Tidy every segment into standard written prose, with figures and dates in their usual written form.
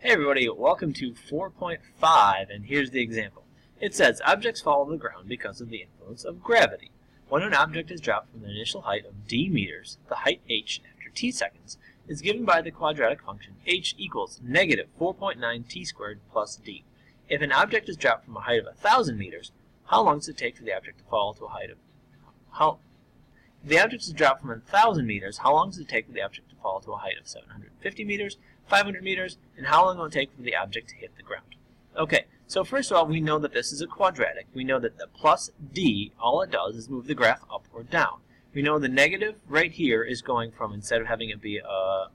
Hey everybody, welcome to 4.5, and here's the example. It says, objects fall to the ground because of the influence of gravity. When an object is dropped from an initial height of d meters, the height h after t seconds is given by the quadratic function h equals negative 4.9 t squared plus d. If an object is dropped from a height of 1,000 meters, how long does it take for the object to fall to a height of... If the object is dropped from 1,000 meters, how long does it take for the object to fall to a height of 750 meters, 500 meters, and how long will it take for the object to hit the ground? Okay, so first of all, we know that this is a quadratic. We know that the plus d, all it does is move the graph up or down. We know the negative right here is going from, instead of having it be a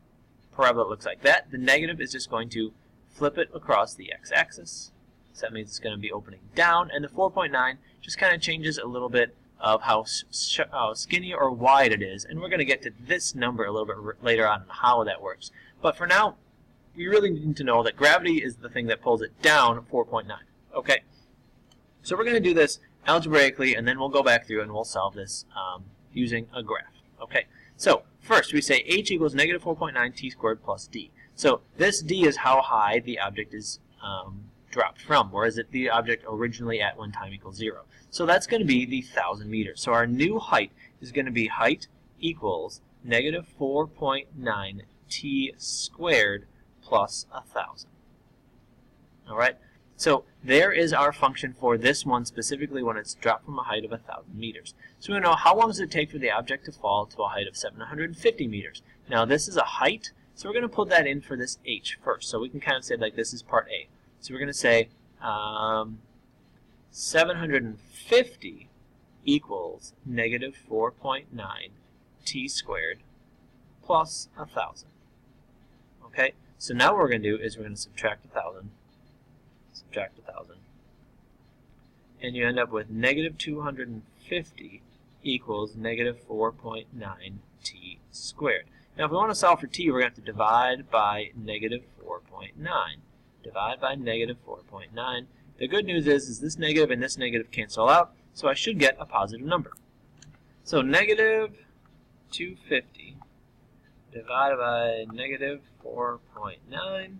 parabola that looks like that, the negative is just going to flip it across the x-axis. So that means it's going to be opening down, and the 4.9 just kind of changes a little bit of how skinny or wide it is, and we're going to get to this number a little bit later on how that works. But for now, we really need to know that gravity is the thing that pulls it down 4.9. Okay, so we're going to do this algebraically, and then we'll go back through and we'll solve this using a graph. Okay, so first we say h equals negative 4.9 t squared plus d. So this d is how high the object is dropped from, or is it the object originally at when time equals 0? So that's going to be the 1,000 meters. So our new height is going to be height equals negative 4.9 t squared plus 1,000. Alright, so there is our function for this one, specifically when it's dropped from a height of 1,000 meters. So we know how long does it take for the object to fall to a height of 750 meters. Now this is a height, so we're going to put that in for this h first. So we can kind of say like this is part A. So we're going to say 750 equals negative 4.9 t squared plus 1,000. Okay, so now what we're going to do is we're going to subtract 1,000, and you end up with negative 250 equals negative 4.9 t squared. Now if we want to solve for t, we're going to have to divide by negative 4.9. Divide by negative 4.9. The good news is this negative and this negative cancel out, so I should get a positive number. So negative 250 divided by negative 4.9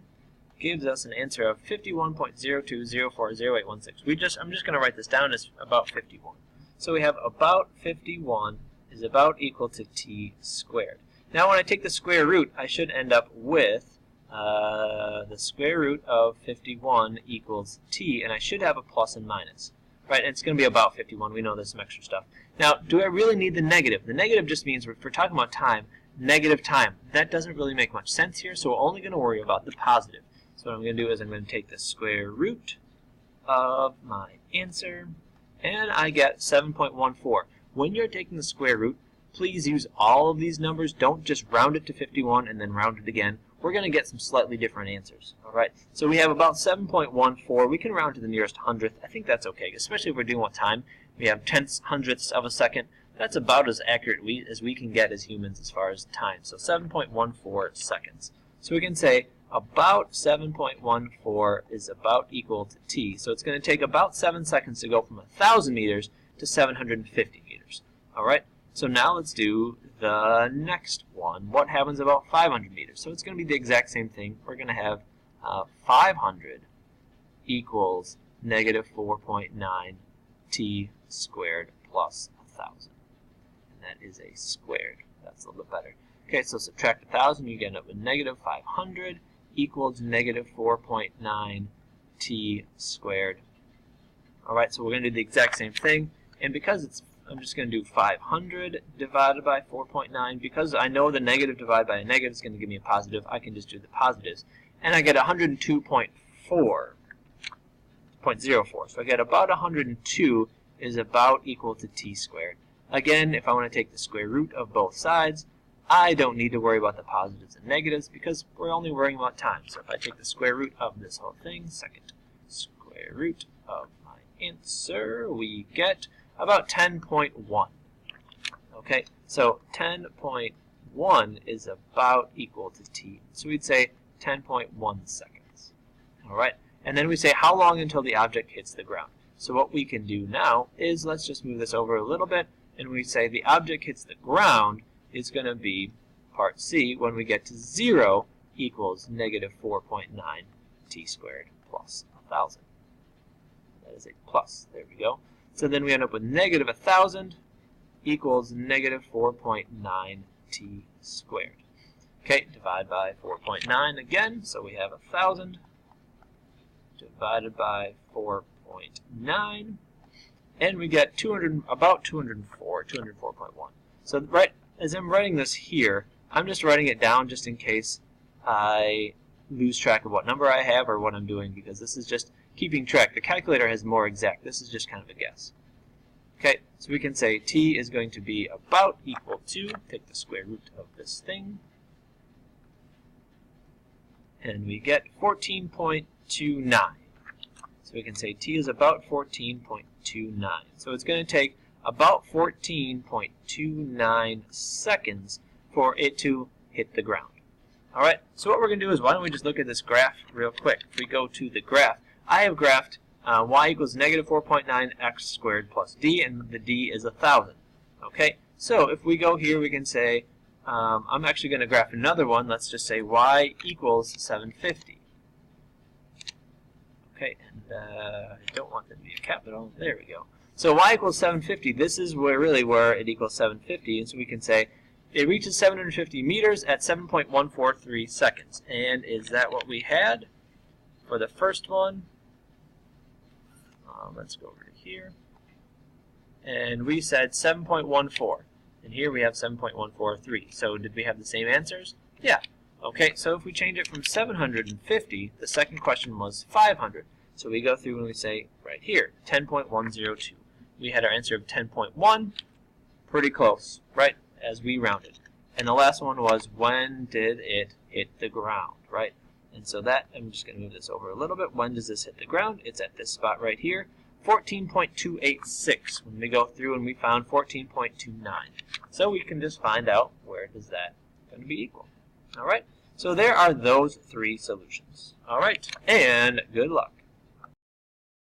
gives us an answer of 51.02040816. I'm just going to write this down as about 51. So we have about 51 is about equal to t squared. Now when I take the square root, I should end up with the square root of 51 equals t, and I should have a plus and minus. Right, and it's going to be about 51. We know there's some extra stuff. Now, do I really need the negative? The negative just means, if we're talking about time, negative time. That doesn't really make much sense here, so we're only going to worry about the positive. So what I'm going to do is I'm going to take the square root of my answer, and I get 7.14. When you're taking the square root, please use all of these numbers. Don't just round it to 51 and then round it again. We're going to get some slightly different answers. Alright, so we have about 7.14. We can round to the nearest hundredth. I think that's okay, especially if we're doing what time. We have tenths, hundredths of a second. That's about as accurate as we can get as humans as far as time. So 7.14 seconds. So we can say about 7.14 is about equal to t. So it's going to take about 7 seconds to go from 1,000 meters to 750 meters. Alright, so now let's do the next one. What happens about 500 meters? So it's going to be the exact same thing. We're going to have 500 equals negative 4.9 t squared plus 1,000. And that is a squared. That's a little bit better. Okay, so subtract 1,000, you end up with negative 500 equals negative 4.9 t squared. Alright, so we're going to do the exact same thing. And because I'm just going to do 500 divided by 4.9. Because I know the negative divided by a negative is going to give me a positive, I can just do the positives. And I get 102.04. So I get about 102 is about equal to t squared. Again, if I want to take the square root of both sides, I don't need to worry about the positives and negatives because we're only worrying about time. So if I take the square root of this whole thing, second square root of my answer, we get about 10.1. Okay, so 10.1 is about equal to t. So we'd say 10.1 seconds. Alright, and then we say how long until the object hits the ground. So what we can do now is, let's just move this over a little bit, and we say the object hits the ground is going to be part C when we get to 0 equals negative 4.9 t squared plus 1,000. That is a plus. There we go. So then we end up with negative 1,000 equals negative 4.9 t squared. Okay, divide by 4.9 again. So we have 1,000 divided by 4.9. And we get about 204, 204.1. So right as I'm writing this here, I'm just writing it down just in case I lose track of what number I have or what I'm doing, because this is just keeping track. The calculator has more exact. This is just kind of a guess. Okay, so we can say t is going to be about equal to, take the square root of this thing, and we get 14.29. So we can say t is about 14.29. So it's going to take about 14.29 seconds for it to hit the ground. Alright, so what we're going to do is, why don't we just look at this graph real quick. If we go to the graph, I have graphed y equals negative 4.9 x squared plus d, and the d is 1,000. Okay, so if we go here, we can say, I'm actually going to graph another one. Let's just say y equals 750. Okay, and I don't want that to be a capital. There we go. So y equals 750. This is where it equals 750, and so we can say it reaches 750 meters at 7.143 seconds. And is that what we had for the first one? Let's go over to here. And we said 7.14. And here we have 7.143. So did we have the same answers? Yeah. Okay, so if we change it from 750, the second question was 500. So we go through and we say right here, 10.102. We had our answer of 10.1, pretty close, right, as we rounded. And the last one was, when did it hit the ground, right? And so that, I'm just going to move this over a little bit. When does this hit the ground? It's at this spot right here, 14.286. When we go through and we found 14.29. So we can just find out where does that going to be equal. All right, so there are those three solutions. All right, and good luck.